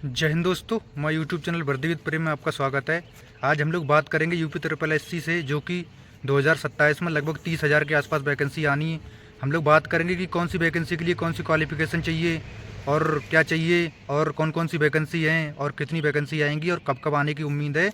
जय हिंद दोस्तों, मैं यूट्यूब चैनल वर्दी विद प्रेम में आपका स्वागत है। आज हम लोग बात करेंगे यूपी ट्रिपल एससी से, जो कि 2027 में लगभग 30,000 के आसपास वैकेंसी आनी है। हम लोग बात करेंगे कि कौन सी वैकेंसी के लिए कौन सी क्वालिफिकेशन चाहिए और क्या चाहिए और कौन कौन सी वैकेंसी हैं और कितनी वैकेंसी आएंगी और कब कब आने की उम्मीद है।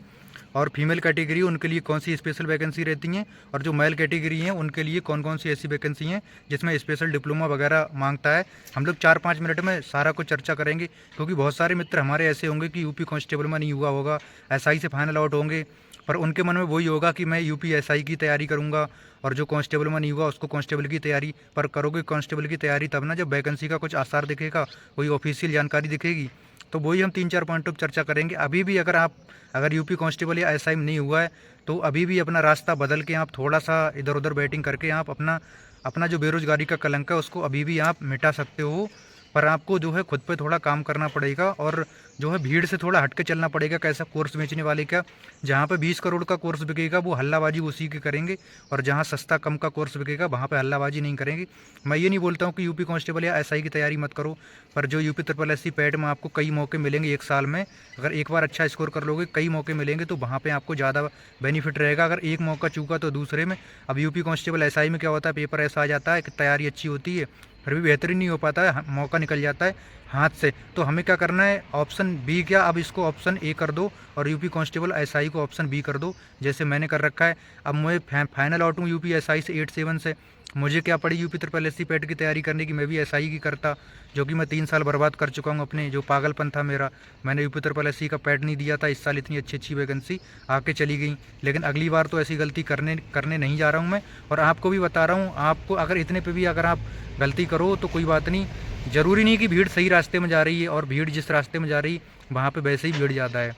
और फीमेल कैटेगरी उनके लिए कौन सी स्पेशल वैकेंसी रहती हैं और जो मेल कैटेगरी हैं उनके लिए कौन कौन सी ऐसी वैकेंसी हैं जिसमें स्पेशल डिप्लोमा वगैरह मांगता है। हम लोग 4-5 मिनट में सारा कुछ चर्चा करेंगे, क्योंकि बहुत सारे मित्र हमारे ऐसे होंगे कि यूपी कांस्टेबल में नहीं हुआ होगा, एसआई से फाइनल आउट होंगे, पर उनके मन में वही होगा कि मैं यूपी एसआई की तैयारी करूंगा, और जो कांस्टेबल में नहीं हुआ उसको कांस्टेबल की तैयारी। पर करोगे कांस्टेबल की तैयारी तब ना जब वैकेंसी का कुछ आसार दिखेगा, कोई ऑफिशियल जानकारी दिखेगी। तो वही हम 3-4 पॉइंटों पर चर्चा करेंगे। अभी भी अगर यूपी कांस्टेबल या एसआई में नहीं हुआ है तो अभी भी अपना रास्ता बदल के आप थोड़ा सा इधर उधर बैटिंग करके आप अपना अपना जो बेरोजगारी का कलंक है उसको अभी भी आप मिटा सकते हो। पर आपको जो है खुद पे थोड़ा काम करना पड़ेगा और जो है भीड़ से थोड़ा हट के चलना पड़ेगा। कैसा कोर्स बेचने वाले का, जहाँ पे 20 करोड़ का कोर्स बिकेगा वो हल्लाबाजी उसी की करेंगे, और जहाँ सस्ता कम का कोर्स बिकेगा वहाँ पे हल्लाबाजी नहीं करेंगे। मैं ये नहीं बोलता हूँ कि यूपी कांस्टेबल या एसआई की तैयारी मत करो, पर जो यूपी ट्रिपल एससी पैट में आपको कई मौके मिलेंगे एक साल में। अगर एक बार अच्छा स्कोर कर लोगे, कई मौके मिलेंगे, तो वहाँ पर आपको ज़्यादा बेनिफिट रहेगा। अगर एक मौका चूका तो दूसरे में। अब यूपी कांस्टेबल एसआई में क्या होता है, पेपर ऐसा आ जाता है कि तैयारी अच्छी होती है फिर भी बेहतरीन नहीं हो पाता है, मौका निकल जाता है हाथ से। तो हमें क्या करना है, ऑप्शन बी क्या, अब इसको ऑप्शन ए कर दो और यूपी कांस्टेबल एसआई को ऑप्शन बी कर दो, जैसे मैंने कर रखा है। अब मैं फाइनल आउट हूँ यूपी एसआई से 8-7 से। मुझे क्या पड़ी यूपी ट्रिपल एससी पैट की तैयारी करने की, मैं भी एसआई की करता, जो कि मैं 3 साल बर्बाद कर चुका हूँ अपने। जो पागलपन था मेरा, मैंने यूपी ट्रिपल एससी का पैट नहीं दिया था। इस साल इतनी अच्छी अच्छी वैकेंसी आके चली गई, लेकिन अगली बार तो ऐसी गलती करने नहीं जा रहा हूँ मैं। और आपको भी बता रहा हूँ, आपको अगर इतने पे भी अगर आप गलती करो तो कोई बात नहीं। ज़रूरी नहीं कि भीड़ सही रास्ते में जा रही है, और भीड़ जिस रास्ते में जा रही वहाँ पे वैसे ही भीड़ ज़्यादा है।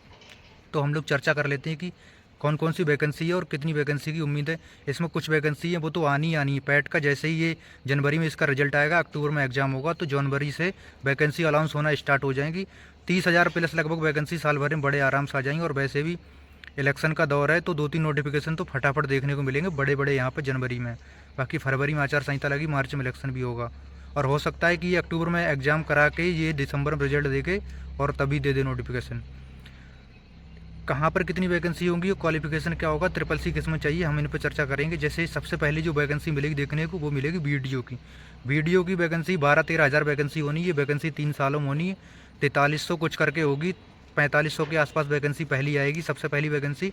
तो हम लोग चर्चा कर लेते हैं कि कौन कौन सी वैकेंसी है और कितनी वैकेंसी की उम्मीद है। इसमें कुछ वैकेंसी है वो तो आनी ही आनी है। पैट का जैसे ही ये जनवरी में इसका रिजल्ट आएगा, अक्टूबर में एग्जाम होगा, तो जनवरी से वैकेंसी अनाउंस होना स्टार्ट हो जाएंगी। 30,000 प्लस लगभग वैकेंसी साल भर में बड़े आराम से आ जाएंगी। और वैसे भी इलेक्शन का दौर है तो 2-3 नोटिफिकेशन तो फटाफट देखने को मिलेंगे बड़े बड़े यहाँ पर जनवरी में। बाकी फरवरी में आचार संहिता लगी, मार्च में इलेक्शन भी होगा, और हो सकता है कि ये अक्टूबर में एग्ज़ाम करा के ये दिसंबर में रिजल्ट दे के और तभी दे दे नोटिफिकेशन। कहाँ पर कितनी वैकेंसी होंगी और क्वालिफिकेशन क्या होगा, ट्रिपल सी किस में चाहिए, हम इन पर चर्चा करेंगे। जैसे सबसे पहले जो वैकेंसी मिलेगी देखने को, वो मिलेगी बीडीओ की। बीडीओ की वैकेंसी 12-13 हज़ार वैकेंसी होनी है। ये वैकेंसी 3 सालों में होनी है। 4300 कुछ करके होगी, 4500 के आसपास वैकेंसी पहली आएगी, सबसे पहली वैकेंसी।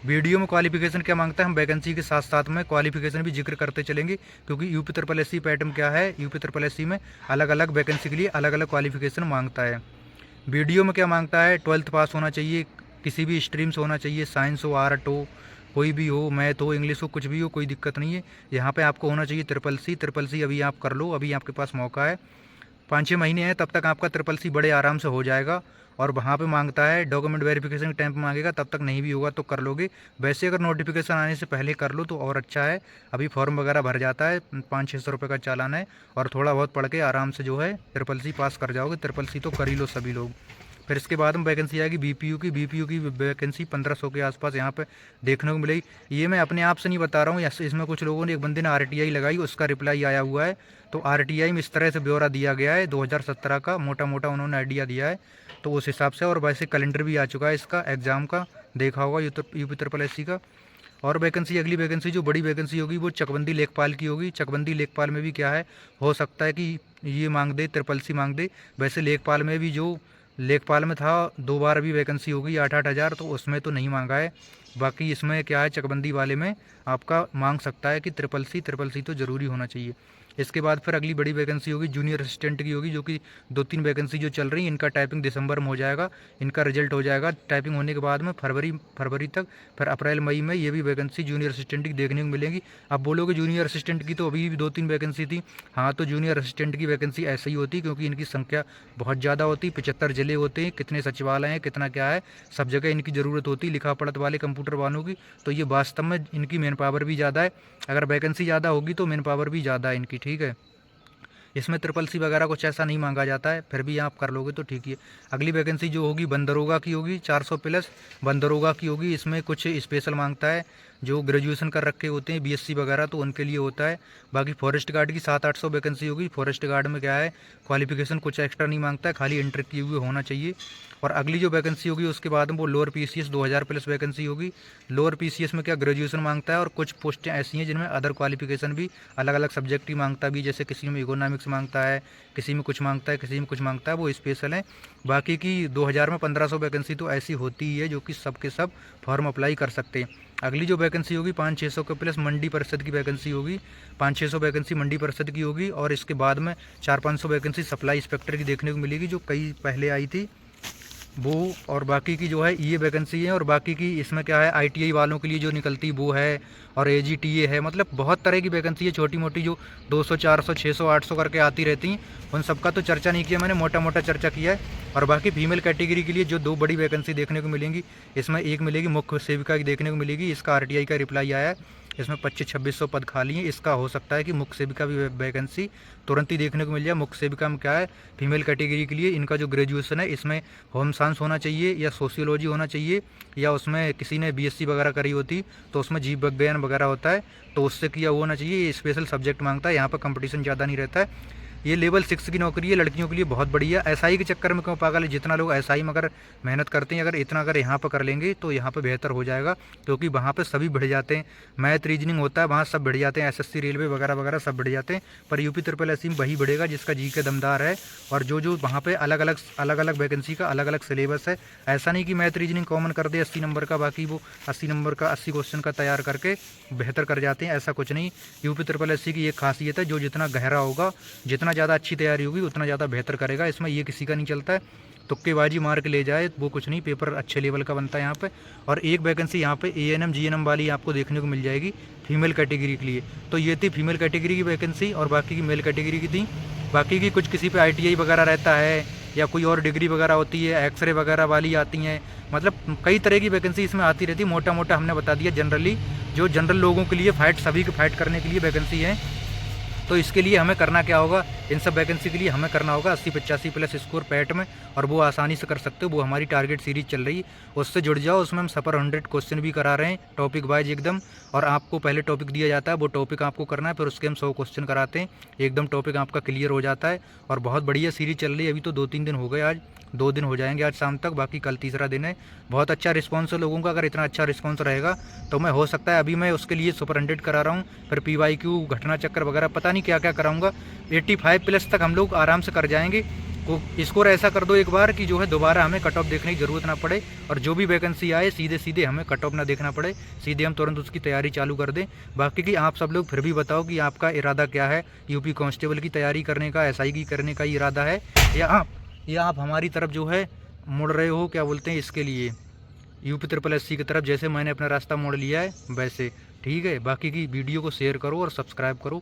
वीडियो में क्वालिफिकेशन क्या मांगता है, हम वैकेंसी के साथ साथ में क्वालिफिकेशन भी जिक्र करते चलेंगे, क्योंकि यूपी ट्रिपल एससी पैटर्न क्या है, यूपी ट्रिपल एससी में अलग अलग वैकेंसी के लिए अलग अलग क्वालिफिकेशन मांगता है। वीडियो में क्या मांगता है, 12th पास होना चाहिए, किसी भी स्ट्रीम से होना चाहिए, साइंस हो, आर्ट हो, कोई भी हो, मैथ हो, इंग्लिश हो, कुछ भी हो, कोई दिक्कत नहीं है। यहाँ पे आपको होना चाहिए ट्रिपल सी। ट्रिपल सी अभी आप कर लो, अभी आपके पास मौका है, 5-6 महीने हैं, तब तक आपका ट्रिपल सी बड़े आराम से हो जाएगा। और वहाँ पे मांगता है डॉक्यूमेंट वेरिफिकेशन के टाइम पे मांगेगा, तब तक नहीं भी होगा तो कर लोगे। वैसे अगर नोटिफिकेशन आने से पहले कर लो तो और अच्छा है। अभी फॉर्म वगैरह भर जाता है, 500-600 रुपये का चालान है, और थोड़ा बहुत पढ़ के आराम से जो है ट्रिपल सी पास कर जाओगे। ट्रिपल सी तो कर ही लो सभी लोग। फिर इसके बाद में वैकेंसी आएगी बीपीयू की। बीपीयू की वैकेंसी 1500 के आसपास यहाँ पे देखने को मिलेगी। ये मैं अपने आप से नहीं बता रहा हूँ, इसमें कुछ लोगों ने, एक बंदे ने आरटीआई लगाई, उसका रिप्लाई आया हुआ है। तो आरटीआई में इस तरह से ब्यौरा दिया गया है, 2017 का मोटा मोटा उन्होंने आइडिया दिया है, तो उस हिसाब से। और वैसे कैलेंडर भी आ चुका है इसका एग्ज़ाम का, देखा होगा यूपी ट्रिपल एससी का। और वैकेंसी, अगली वैकेंसी जो बड़ी वैकेंसी होगी वो चकबंदी लेखपाल की होगी। चकबंदी लेखपाल में भी क्या है, हो सकता है कि ये मांग दे, ट्रिपल सी मांग दे। वैसे लेखपाल में भी जो लेखपाल में था 2 बार अभी वैकेंसी होगी 8-8 हज़ार, तो उसमें तो नहीं मांगा है। बाकी इसमें क्या है, चकबंदी वाले में आपका मांग सकता है कि ट्रिपल सी तो ज़रूरी होना चाहिए। इसके बाद फिर अगली बड़ी वैकेंसी होगी जूनियर असिस्टेंट की होगी, जो कि 2-3 वैकेंसी जो चल रही हैं, इनका टाइपिंग दिसंबर में हो जाएगा, इनका रिजल्ट हो जाएगा। टाइपिंग होने के बाद में फरवरी तक, फिर अप्रैल मई में ये भी वैकेंसी जूनियर असिस्टेंट की देखने को मिलेगी। अब बोलोगे जूनियर असिस्टेंट की तो अभी भी 2-3 वैकेंसी थी। हाँ, तो जूनियर असिस्टेंट की वैकेंसी ऐसे ही होती, क्योंकि इनकी संख्या बहुत ज़्यादा होती, 75 जिले होते हैं, कितने सचिवालय हैं, कितना क्या है, सब जगह इनकी ज़रूरत होती, लिखा पढ़त वाले कंप्यूटर वालों की। तो ये वास्तव में इनकी मैन पावर भी ज़्यादा है। अगर वैकेंसी ज़्यादा होगी तो मैन पावर भी ज़्यादा है इनकी, ठीक है। इसमें ट्रिपल सी वगैरह कुछ ऐसा नहीं मांगा जाता है, फिर भी आप कर लोगे तो ठीक है। अगली वैकेंसी जो होगी बंदरोगा की होगी, 400 प्लस बंदरोगा की होगी। इसमें कुछ स्पेशल मांगता है, जो ग्रेजुएशन कर रखे होते हैं बीएससी वगैरह, तो उनके लिए होता है। बाकी फॉरेस्ट गार्ड की 700-800 वैकेंसी होगी। फॉरेस्ट गार्ड में क्या है, क्वालिफिकेशन कुछ एक्स्ट्रा नहीं मांगता है, खाली इंटर किए हुए होना चाहिए। और अगली जो वैकेंसी होगी उसके बाद में वो लोअर पीसीएस 2000 प्लस वैकेंसी होगी। लोअर पीसीएस में क्या ग्रेजुएशन मांगता है, और कुछ पोस्टें ऐसी हैं जिनमें अदर क्वालिफिकेशन भी अलग अलग सब्जेक्ट ही मांगता भी, जैसे किसी में इकोनॉमिक्स मांगता है, किसी में कुछ मांगता है, किसी में कुछ मांगता है, वो स्पेशल है। बाकी की 2000 में 1500 वैकेंसी तो ऐसी होती ही है जो कि सब के सब फॉर्म अप्लाई कर सकते हैं। अगली जो वैकेंसी होगी 500-600 के प्लस मंडी परिषद की वैकेंसी होगी। 500-600 वैकेंसी मंडी परिषद की होगी, और इसके बाद में 400-500 वैकेंसी सप्लाई इंस्पेक्टर की देखने को मिलेगी, जो कई पहले आई थी वो। और बाकी की जो है ये वैकेंसी है। और बाकी की इसमें क्या है, आईटीआई वालों के लिए जो निकलती वो है, और एजीटीए है, मतलब बहुत तरह की वैकेंसी है छोटी मोटी, जो 200, 400, 600, 800 करके आती रहती हैं। उन सबका तो चर्चा नहीं किया मैंने, मोटा मोटा चर्चा किया है। और बाकी फीमेल कैटेगरी के लिए जो 2 बड़ी वैकेंसी देखने को मिलेंगी, इसमें एक मिलेगी मुख्य सेविका की देखने को मिलेगी। इसका आरटीआई का रिप्लाई आया है, इसमें 2500-2600 पद खाली हैं। इसका हो सकता है कि मुख्य सेविका भी वैकेंसी तुरंत ही देखने को मिल जाए। मुख्य सेविका में क्या है, फीमेल कैटेगरी के लिए इनका जो ग्रेजुएशन है इसमें होम साइंस होना चाहिए, या सोशियोलॉजी होना चाहिए, या उसमें किसी ने बीएससी वगैरह करी होती तो उसमें जीव विज्ञान वगैरह होता है तो उससे किया होना चाहिए। ये स्पेशल सब्जेक्ट मांगता है, यहाँ पर कंपटीशन ज़्यादा नहीं रहता है। ये लेवल 6 की नौकरी है, लड़कियों के लिए बहुत बढ़िया। एसआई के चक्कर में क्यों पागल है, जितना लोग एसआई में अगर मेहनत करते हैं, अगर यहाँ पर कर लेंगे तो यहाँ पर बेहतर हो जाएगा, क्योंकि वहाँ पर सभी बढ़ जाते हैं। मैथ रीजनिंग होता है वहाँ सब बढ़ जाते हैं, एसएससी रेलवे वगैरह वगैरह सब बढ़ जाते हैं। पर यूपी ट्रिपल एससी में वही बढ़ेगा जिसका जी के दमदार है, और जो वहाँ पर अलग अलग वैकेंसी का अलग अलग सिलेबस है। ऐसा नहीं कि मैथ रीजनिंग कॉमन कर दे 80 नंबर का, बाकी वो 80 नंबर का 80 क्वेश्चन का तैयार करके बेहतर कर जाते हैं, ऐसा कुछ नहीं। यूपी ट्रिपल एससी की एक खासियत है, जो जितना गहरा होगा, जितना ज़्यादा अच्छी तैयारी होगी, उतना ज़्यादा बेहतर करेगा। इसमें ये किसी का नहीं चलता है, तुक्केबाजी मार के ले जाए वो कुछ नहीं, पेपर अच्छे लेवल का बनता है यहाँ पे। और एक वैकेंसी यहाँ पे एएनएम जीएनएम वाली आपको देखने को मिल जाएगी फीमेल कैटेगरी के लिए। तो ये थी फीमेल कैटेगरी की वैकेंसी, और बाकी की मेल कैटेगरी की थी। बाकी की कुछ किसी पे आईटीआई वगैरह रहता है, या कोई और डिग्री वगैरह होती है, एक्सरे वगैरह वाली आती हैं, मतलब कई तरह की वैकेंसी इसमें आती रहती है। मोटा मोटा हमने बता दिया, जनरली जो जनरल लोगों के लिए सभी के फाइट करने के लिए वैकेंसी है। तो इसके लिए हमें करना क्या होगा, इन सब वैकेंसी के लिए हमें करना होगा 80-85 प्लस स्कोर पैट में, और वो आसानी से कर सकते हो। वो हमारी टारगेट सीरीज चल रही है, उससे जुड़ जाओ। उसमें हम सपर 100 क्वेश्चन भी करा रहे हैं, टॉपिक वाइज एकदम। और आपको पहले टॉपिक दिया जाता है, वो टॉपिक आपको करना है, फिर उसके हम 100 क्वेश्चन कराते हैं, एकदम टॉपिक आपका क्लियर हो जाता है। और बहुत बढ़िया सीरीज चल रही है, अभी तो 2-3 दिन हो गए, आज 2 दिन हो जाएंगे आज शाम तक, बाकी कल तीसरा दिन है। बहुत अच्छा रिस्पॉन्स है लोगों का। अगर इतना अच्छा रिस्पॉन्स रहेगा तो मैं हो सकता है अभी मैं उसके लिए सुपर 100 करा रहा हूँ, फिर PYQ घटना चक्कर वगैरह पता नहीं क्या क्या कराऊंगा। 85 प्लस तक हम लोग आराम से कर जाएंगे। स्कोर ऐसा कर दो एक बार कि जो है दोबारा हमें कट ऑफ देखने की ज़रूरत ना पड़े, और जो भी वैकेंसी आए सीधे सीधे हमें कट ऑफ ना देखना पड़े, सीधे हम तुरंत उसकी तैयारी चालू कर दें। बाकी की आप सब लोग फिर भी बताओ कि आपका इरादा क्या है, यूपी कांस्टेबल की तैयारी करने का, एसआई की करने का इरादा है, या आप हमारी तरफ जो है मुड़ रहे हो, क्या बोलते हैं इसके लिए, यूपी ट्रिपल एससी की तरफ, जैसे मैंने अपना रास्ता मोड़ लिया है वैसे। ठीक है, बाकी की वीडियो को शेयर करो और सब्सक्राइब करो।